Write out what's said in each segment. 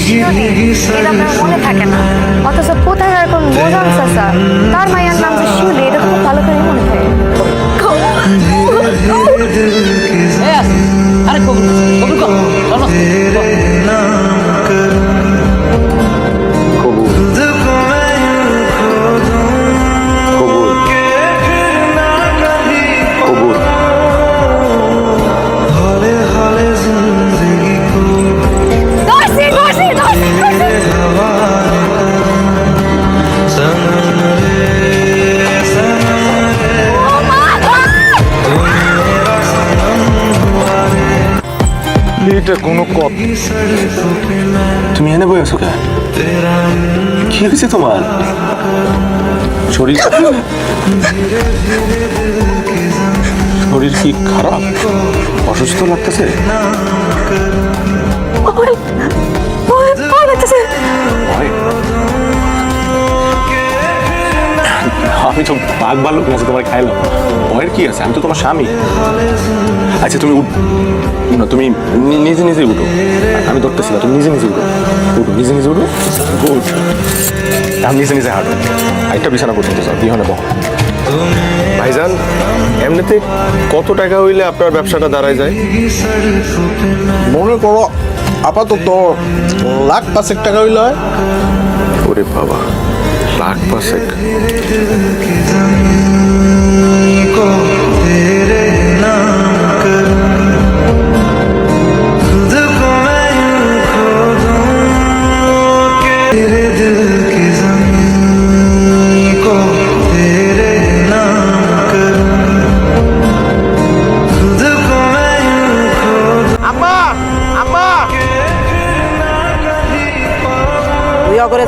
শিউলি এটা আপনার মনে থাকে না, অথচ কোথায় এরকম মোজান চাচা তার মায়ের নাম যে শিউলি এটা খুব ভালো করে মনে থাকে। আরে কবুল কবুল কর চলো এটা কোনো কপ তুমি এনে বই আছো কে? কি হয়েছে তোমার শরীর? শরীর কি খারাপ, অসুস্থ লাগতেছে? আমি তো বাঘ ভাল্লুক আছে তোমার খাইলাম, ভয়ের কি আছে? আমি তো তোমার স্বামী। আচ্ছা তুমি না, তুমি নিজে নিজে উঠো, আমি ধরতেছি না, তুমি নিজে নিজে উঠো, উঠো নিজে নিজে উঠো, গুড। আমি নিজে নিজে হাঁটো, একটা বিছানা পর্যন্ত যাও, বিহনে বহ। ভাইজান, এমনিতে কত টাকা হইলে আপনার ব্যবসাটা দাঁড়ায় যায়? মনে করো আপাতত লাখ 5 টাকা হইলে হয়। ওরে বাবা, লাখ 5।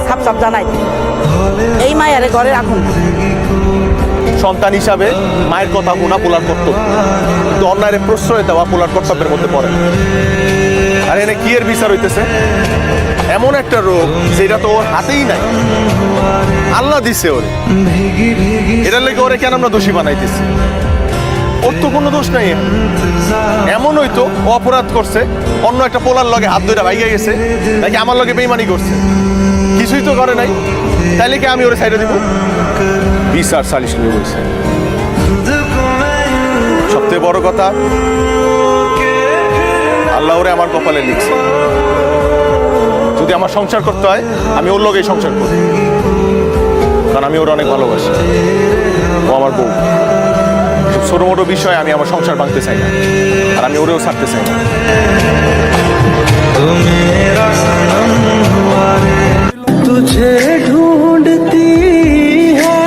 সাপ সাপ জানাই এই মায়ের ঘরে রাখুন। সন্তান হিসাবে মায়ের কথা শোনা পোলার কর্তব্য, কিন্তু অন্যায়ের প্রশ্রয় দেওয়া পোলার কর্তব্যের মধ্যে পড়ে। আর এনে কি এর বিচার হইতেছে? এমন একটা রোগ যেটা তো ওর হাতেই নাই, আল্লাহ দিছে ওরে। এটার লেগে ওরে কেন আমরা দোষী বানাইতেছি? ওর তো কোনো দোষ নাই। এমন হইতো ও অপরাধ করছে, অন্য একটা পোলার লগে হাত ধরে ভাইগা গেছে, নাকি আমার লগে বেইমানি করছে, কিছুই তো করে নাই। তাইলে কি আমি ওরে সাইডে দিব? বিচার সালিশ করে বলছে। সবচেয়ে বড় কথা, আল্লাহ ওরে আমার কপালে লিখছে। যদি আমার সংসার করতে হয়, আমি ওর লগেই সংসার করব, কারণ আমি ওর অনেক ভালোবাসি। ও আমার বউ। ছোট মোটো বিষয়ে আমি আমার সংসার ভাঙতে চাই না, আর আমি ওরেও ছাড়তে চাই না। तुझे ढूंढती है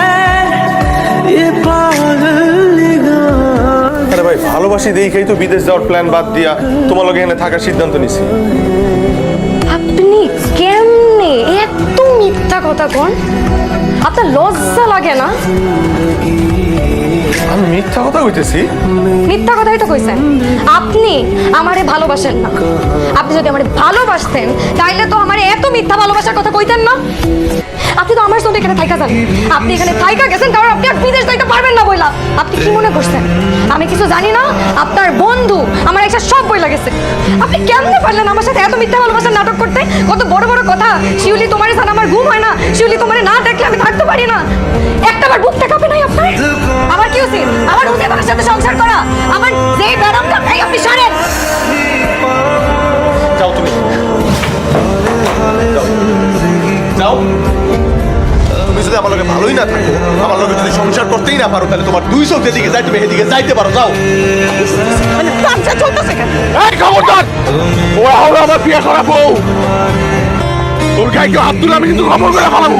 ये पागल निगाह। আরে ভাই, ভালোবাসি দেখেই তো বিদেশ যাওয়ার প্ল্যান বাদ দিয়া তোমার লগে এখানে থাকার সিদ্ধান্ত নিছি। আপনি কেমনে এত মিথ্যা কথা কোন? আপনার লজ্জা লাগে না? আমি মিথ্যা কথা কইতেছি? মিথ্যা কথাই তো কইছেন। আপনি আমারে ভালোবাসেন না। আপনি যদি আমারে ভালোবাসতেন তাইলে তো আমারে এত মিথ্যা ভালোবাসার কথা কইতেন না। আপনি তো আমার সঙ্গে এখানে থাইকা যান। আপনি এখানে থাইকা গেছেন কারণ আপনি আর বিদেশ যাইতে পারবেন না বইলা। আপনি কি মনে করছেন আমি কিছু জানি না? আপনার বন্ধু আমার একটা সব বইলা গেছে। আপনি কেমনে পারলেন আমার সাথে এত মিথ্যা ভালোবাসার নাটক করতে? কত বড় বড় কথা। শিউলি তোমারে ছাড়া আমার ঘুম হয় না, শিউলি তোমারে না দেখলে আমি থাকতে পারি না। একটাবার বুকটা কাঁপে নাই আপনার? আমার কি উচিত? আমার উচিত আমার সাথে সংসার করা? আমার যেই ব্যারামটা তাই আপনি সারেন। যাও তুমি, যাও। তুমি যদি আমার লগে ভালোই না থাকো, আমার লগে যদি সংসার করতেই না পারো, তাহলে তোমার 2 চোখ যেদিকে যাই তুমি এদিকে যাইতে পারো। যাও। মানে তামসা চলতেছে কেন? এই খবরদার, ওরা হলো আমার বিয়ে করা বউ। ওর গায়ে কেউ হাত তুলে আমি কিন্তু খবর করে ফেলাবো।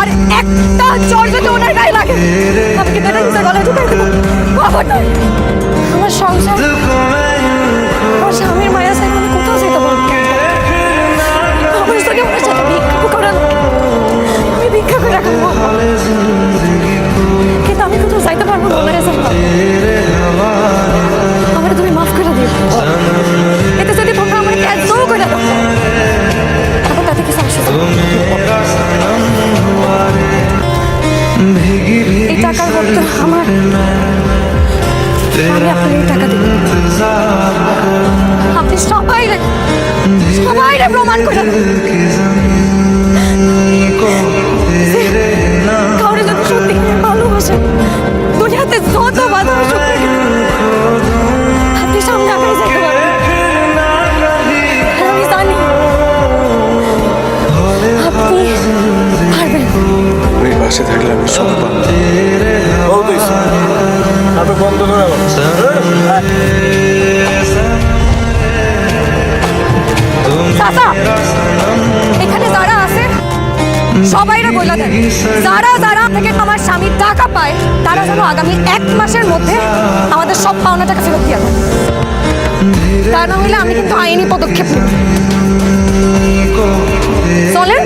আর একটা চর যদি ওনার গায়ে লাগে আমি কিন্তু এটা নিজের গলায় ঢুকাই দেবো। খবরদার। আমার সংসার, আমার স্বামীর মায়া সাথে আমি কোথাও যেতে পারবো না। আমার সঙ্গে ওনার সাথে ভিক্ষা করার, আমি ভিক্ষা করে রাখবো, কিন্তু আমি কোথাও যাইতে পারবো না ওনার সাথে। আমার তুমি মাফ করে দিও। এতে যদি তোমরা আমার এত করে দাও তখন তাতে কিছু আসে। এই টাকার তো আমার আমি আপনাকে এই টাকা দিব আপনি সবাই প্রমাণ করে দেন। কাউরে যদি সত্যি ভালোবাসেন দুনিয়াতে যত বাধা আসুক না কেন, আপনি সামনে আগাই যেতে পারেন। আমি জানি আপনি পারবেন। ওই পাশে থাকলে আমি সব পারবো। চাচা, এখানে যারা আছে সবাইরা বইলা দেন, যারা যারা থেকে আমার স্বামীর টাকা পায় তারা যেন আগামী 1 মাসের মধ্যে আমাদের সব পাওনা টাকা ফেরত দিয়ে দেন। তা না হলে আমি কিন্তু আইনি পদক্ষেপ নেব। চলেন।